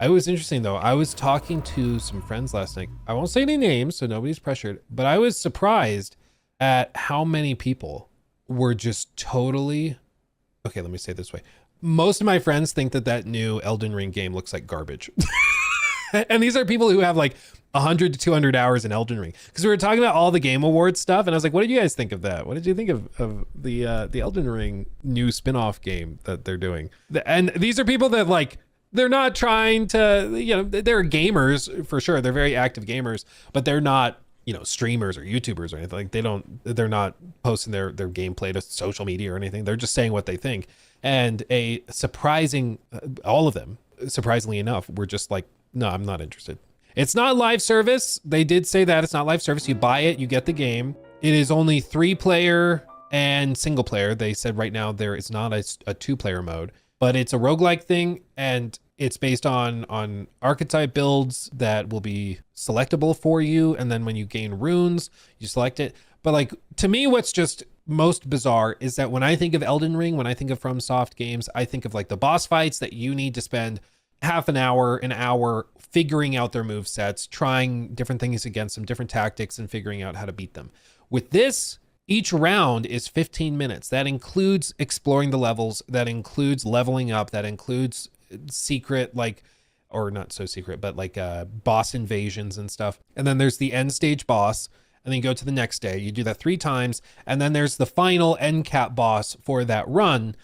It was interesting though. I was talking to some friends last night. I won't say any names, so nobody's pressured, but I was surprised at how many people were just totally, okay, let me say it this way. Most of my friends think that that new Elden Ring game looks like garbage. And these are people who have like 100 to 200 hours in Elden Ring. Because we were talking about all the Game Awards stuff, and I was like, what did you guys think of that? What did you think of the Elden Ring new spin-off game that they're doing? And these are people that like, they're not trying to, you know, they're gamers for sure. They're very active gamers, but they're not, you know, streamers or YouTubers or anything. Like they're not posting their gameplay to social media or anything. They're just saying what they think. And a surprising, all of them, surprisingly enough, were just like, no, I'm not interested. It's not live service. They did say that it's not live service. You buy it, you get the game. It is only 3-player and single player. They said right now there is not a 2-player mode, but it's a roguelike thing, and it's based on archetype builds that will be selectable for you. And then when you gain runes, you select it. But like, to me, what's just most bizarre is that when I think of Elden Ring, when I think of FromSoft games, I think of like the boss fights that you need to spend half an hour figuring out their move sets, trying different things against them, different tactics, and figuring out how to beat them. With this, each round is 15 minutes. That includes exploring the levels, that includes leveling up, that includes secret, like, or not so secret, but like boss invasions and stuff. And then there's the end stage boss, and then you go to the next day. You do that 3 times, and then there's the final end cap boss for that run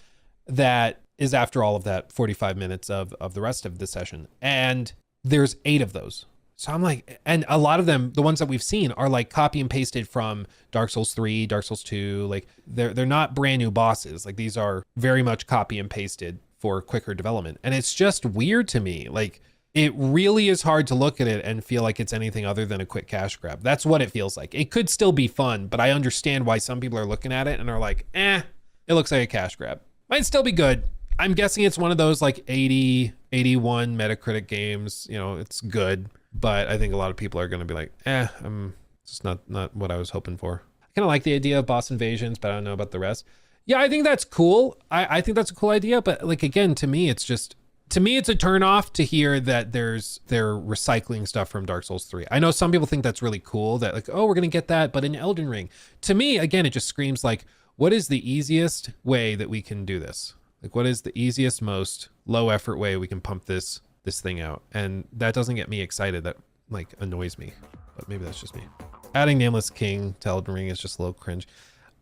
that is after all of that 45 minutes of the rest of the session. And there's 8 of those. So I'm like, and a lot of them, the ones that we've seen, are like copy and pasted from Dark Souls 3, Dark Souls 2. Like they're not brand new bosses. Like these are very much copy and pasted for quicker development. And it's just weird to me. Like it really is hard to look at it and feel like it's anything other than a quick cash grab. That's what it feels like. It could still be fun, but I understand why some people are looking at it and are like, it looks like a cash grab. Might still be good. I'm guessing it's one of those like 80, 81 Metacritic games. You know, it's good, but I think a lot of people are going to be like, it's not what I was hoping for. I kind of like the idea of boss invasions, but I don't know about the rest. Yeah, I think that's cool. I think that's a cool idea, but like, again, to me, it's a turn off to hear that they're recycling stuff from Dark Souls 3. I know some people think that's really cool, that like, oh, we're going to get that, but in Elden Ring. To me, again, it just screams like, what is the easiest way that we can do this? Like, what is the easiest, most low effort way we can pump this thing out? And that doesn't get me excited. That like annoys me, but maybe that's just me. Adding Nameless King to Elden Ring is just a little cringe.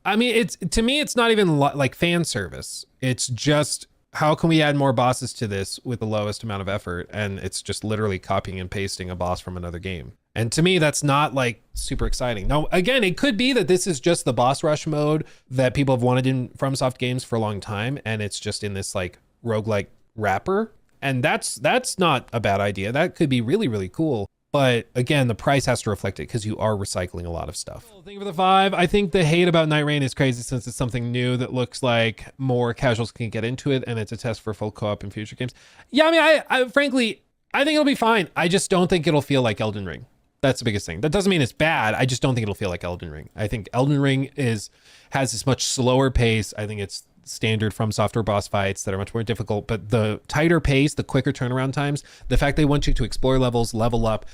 I mean, to me, it's not even like fan service. It's just, how can we add more bosses to this with the lowest amount of effort? And it's just literally copying and pasting a boss from another game. And to me, that's not like super exciting. Now, again, it could be that this is just the boss rush mode that people have wanted in FromSoft games for a long time. And it's just in this like roguelike wrapper. And that's not a bad idea. That could be really, really cool. But again, the price has to reflect it because you are recycling a lot of stuff. Thank you for the 5. I think the hate about Nightreign is crazy since it's something new that looks like more casuals can get into it, and it's a test for full co-op in future games. Yeah, I mean, I frankly, I think it'll be fine. I just don't think it'll feel like Elden Ring. That's the biggest thing. That doesn't mean it's bad. I just don't think it'll feel like Elden Ring. I think Elden Ring has this much slower pace. I think it's standard from software boss fights that are much more difficult, but the tighter pace, the quicker turnaround times, the fact they want you to explore levels, level up,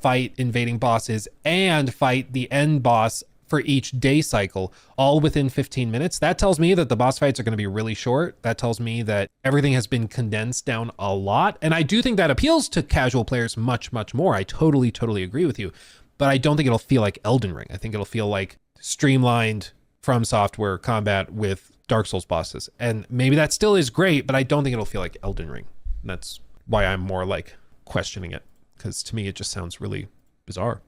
fight invading bosses, and fight the end boss for each day cycle, all within 15 minutes. That tells me that the boss fights are going to be really short. That tells me that everything has been condensed down a lot. And I do think that appeals to casual players much, much more. I totally agree with you, but I don't think it'll feel like Elden Ring. I think it'll feel like streamlined From Software combat with Dark Souls bosses. And maybe that still is great, but I don't think it'll feel like Elden Ring. And that's why I'm more like questioning it, because to me, it just sounds really bizarre.